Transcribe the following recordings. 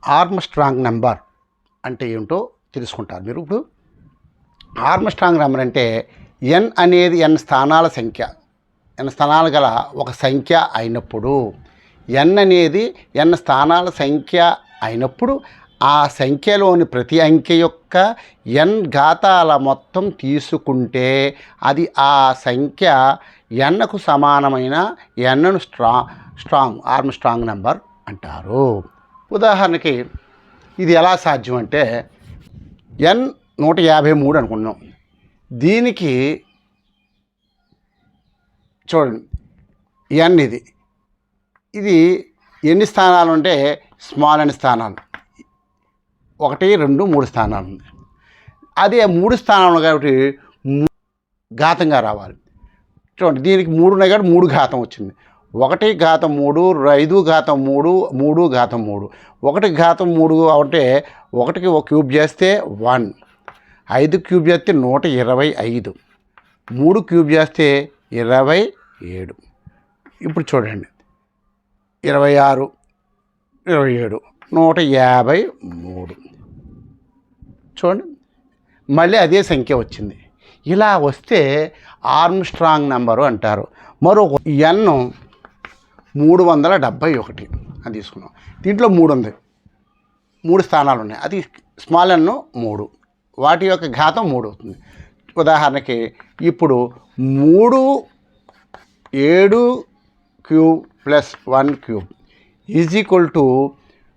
Armstrong number అంటే ఏమిటో తెలుసుకుంటారు మీరు. ఇప్పుడు ఆర్మ్స్ట్రాంగ్ నెంబర్ అంటే n అనేది n స్థానాల సంఖ్య, n స్థానాలు గల ఒక సంఖ్య అయినప్పుడు, n అనేది n స్థానాల సంఖ్య అయినప్పుడు ఆ సంఖ్యలోని ప్రతి అంకె యొక్క n ఘాతాల మొత్తం తీసుకుంటే అది ఆ సంఖ్య nకు సమానమైన nను ఆర్మ్స్ట్రాంగ్ నెంబర్ అంటారు. ఉదాహరణకి ఇది ఎలా సాధ్యం అంటే n 153 అనుకున్నాం. దీనికి చూడండి n ఇది ఎన్ని స్థానాలు ఉంటే స్మాల్ n స్థానాలు, 1 2 3 స్థానాలు ఉంది. అదే 3 స్థానాలు కాబట్టి ఘాతంగా రావాలి. చూడండి దీనికి 3 ఉన్నాయి కాబట్టి 3 ఘాతం వచ్చింది. 1 ఘాతం 3, 5 ఘాతం 3, 3 ఘాతం 3. 1 ఘాతం 3 అంటే 1కి ఒక క్యూబ్ చేస్తే 1, 5 క్యూబ్ చేస్తే 125, 3 క్యూబ్ చేస్తే 27. ఇప్పుడు చూడండి 26, 27, 153. చూడండి మళ్ళీ అదే సంఖ్య వచ్చింది. ఇలా వస్తే ఆర్మ్స్ట్రాంగ్ నెంబరు అంటారు. మరొక n 371 అని తీసుకున్నాం. దీంట్లో 3 ఉంది, 3 స్థానాలు ఉన్నాయి. అది స్మాల్ n 3, వాటి యొక్క ఘాతం 3 అవుతుంది. ఉదాహరణకి ఇప్పుడు 3 7 cube plus 1 cube is equal to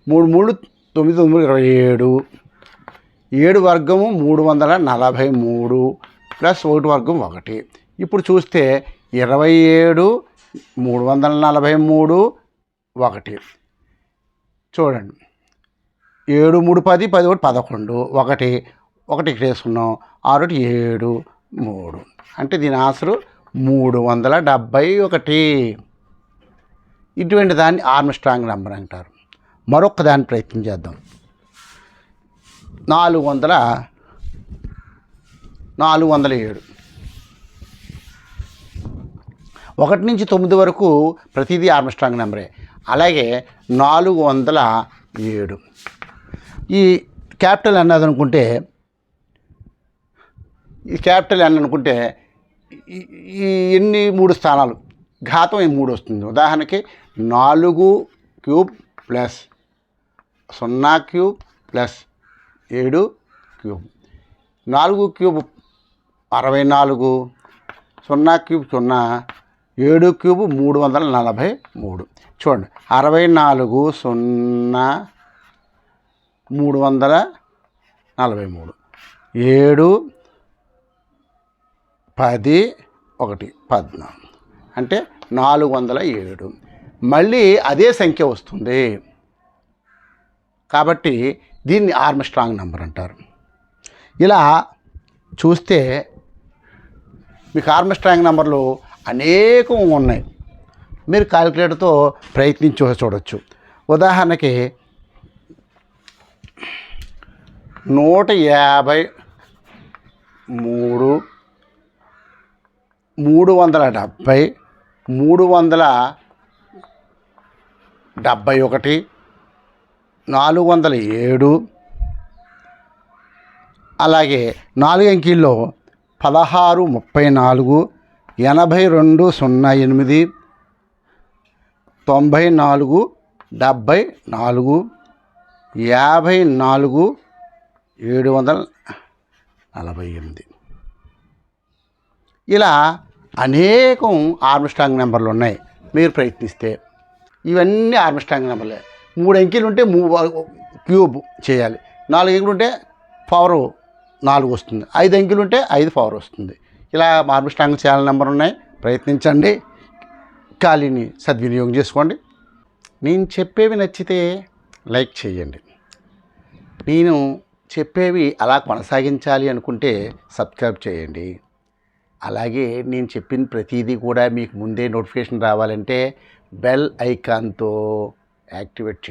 3 3 9 9 27, 7 వర్గము 343 ప్లస్ 1 వర్గం 1. ఇప్పుడు చూస్తే 27 343 1. చూడండి 7 3 10 10 11 1 1 వేసుకున్నాం. 6 7 3 అంటే దీని ఆన్సరు 371. ఇటువంటి దాన్ని ఆర్మ్స్ట్రాంగ్ నెంబర్ అంటారు. మరొక దాన్ని ప్రయత్నం చేద్దాం. 407. 1 నుంచి 9 వరకు ప్రతిదీ ఆర్మ్స్ట్రాంగ్ నెంబరే. అలాగే 407 ఈ క్యాపిటల్ N అనుకుంటే, ఈ క్యాపిటల్ N అనుకుంటే ఈ ఎన్ని 3 స్థానాలు ఘాతం 3 వస్తుంది. ఉదాహరణకి 4 cube plus 0 cube plus 7 cube. 4 cube 64, 0 cube 0, 7 cube 343. చూడండి 64 0 343, 7 10 1 14 అంటే 407. మళ్ళీ అదే సంఖ్య వస్తుంది కాబట్టి దీన్ని ఆర్మ్స్ట్రాంగ్ నెంబర్ అంటారు. ఇలా చూస్తే మీకు ఆర్మ్స్ట్రాంగ్ నెంబర్లు అనేకం ఉన్నాయి. మీరు కాలిక్యులేటర్తో ప్రయత్నించి చూడవచ్చు. ఉదాహరణకి 153, 370, 371, 407. అలాగే 4 అంకెల్లో 16 34, 82 08, 94 74, 54 748. ఇలా అనేకం ఆర్మ్స్ట్రాంగ్ నెంబర్లు ఉన్నాయి. మీరు ప్రయత్నిస్తే ఇవన్నీ ఆర్మ్స్ట్రాంగ్ నెంబర్లే. 3 అంకెలు ఉంటే క్యూబ్ చేయాలి, 4 అంకెలు ఉంటే పవర్ 4 వస్తుంది, 5 అంకెలు ఉంటే 5 పవర్ వస్తుంది. ఇలా ఆర్మ్స్ట్రాంగ్ ఛానల్ నెంబర్ ఉన్నాయి. ప్రయత్నించండి, ఖాళీని సద్వినియోగం చేసుకోండి. నేను చెప్పేవి నచ్చితే లైక్ చేయండి. నేను చెప్పేవి అలా కొనసాగించాలి అనుకుంటే సబ్స్క్రైబ్ చేయండి. అలాగే నేను చెప్పిన ప్రతిదీ కూడా మీకు ముందే నోటిఫికేషన్ రావాలంటే బెల్ ఐకాన్తో యాక్టివేట్ చేయండి.